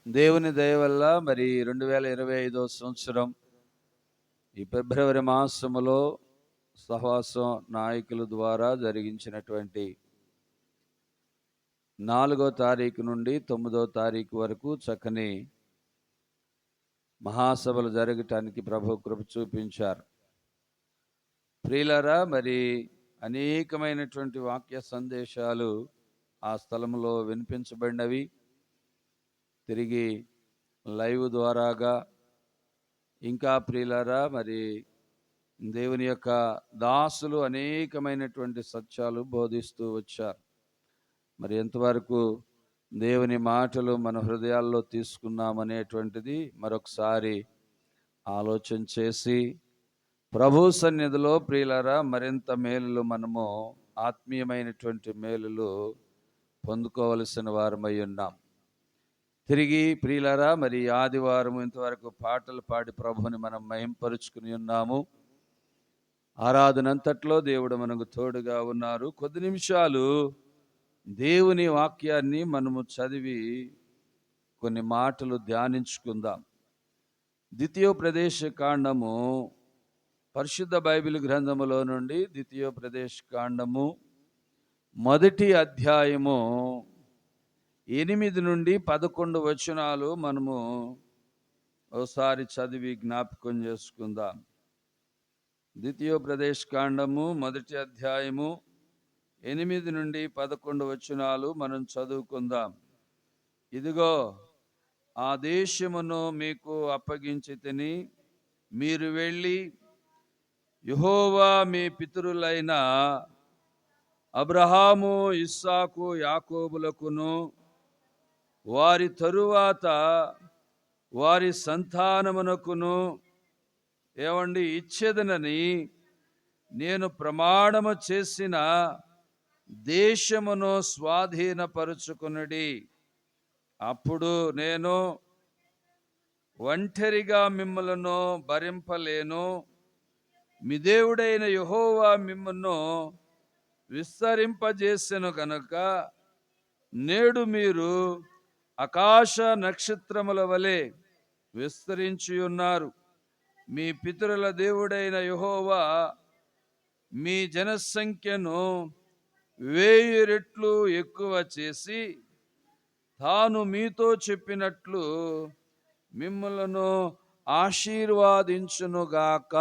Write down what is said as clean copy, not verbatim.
దేవుని దయ వల్ల మరి 2025 సంవత్సరం ఈ ఫిబ్రవరి మాసములో సహవాసం నాయకుల ద్వారా జరిగించినటువంటి 4వ తారీఖు నుండి 9వ తారీఖు వరకు చక్కని మహాసభలు జరగటానికి ప్రభు కృప చూపించారు. ప్రియులారా, మరి అనేకమైనటువంటి వాక్య సందేశాలు ఆ స్థలంలో వినిపించబడినవి. తిరిగి లైవ్ ద్వారాగా ఇంకా ప్రియులారా, మరి దేవుని యొక్క దాసులు అనేకమైనటువంటి సత్యాలు బోధిస్తూ వచ్చారు. మరి ఎంతవరకు దేవుని మాటలు మన హృదయాల్లో తీసుకున్నామనేటువంటిది మరొకసారి ఆలోచన చేసి ప్రభు సన్నిధిలో ప్రియులారా మరింత మేలులు మనము ఆత్మీయమైనటువంటి మేలులు పొందుకోవలసిన వారమై ఉన్నాం. తిరిగి ప్రియులారా, మరి ఆదివారం ఇంతవరకు పాటలు పాడి ప్రభుని మనం మహింపరుచుకుని ఉన్నాము. ఆరాధనంతట్లో దేవుడు మనకు తోడుగా ఉన్నారు. కొద్ది నిమిషాలు దేవుని వాక్యాన్ని మనము చదివి కొన్ని మాటలు ధ్యానించుకుందాం. ద్వితీయోపదేశ కాండము, పరిశుద్ధ బైబిల్ గ్రంథములో నుండి ద్వితీయోపదేశ కాండము మొదటి అధ్యాయము 8 నుండి 11 వచనాలు మనము ఒకసారి చదివి జ్ఞాపకం చేసుకుందాం. ద్వితీయోపదేశ కాండము మొదటి అధ్యాయము 8 నుండి 11 వచనాలు మనం చదువుకుందాం. ఇదిగో, ఆ దేశమును మీకు అప్పగించితిని. మీరు వెళ్ళి యెహోవా మీ పితరులైన అబ్రహాము, ఇస్సాకు, యాకోబులకును వారి తరువాత వారి సంతానమునకును ఇచ్చేదనని నేను ప్రమాణము చేసిన దేశమును స్వాధీనపరుచుకునుడి. అప్పుడు నేను ఒంటరిగా మిమ్మలను భరింపలేను. మీ దేవుడైన యెహోవా మిమ్మను విస్తరింపజేసెను గనుక నేడు మీరు ఆకాశ నక్షత్రముల వలె విస్తరించి ఉన్నారు. మీ పితరుల దేవుడైన యెహోవా మీ జనసంఖ్యను 1000 రెట్లు ఎక్కువ చేసి తాను మీతో చెప్పినట్లు మిమ్మలను ఆశీర్వాదించునుగాక.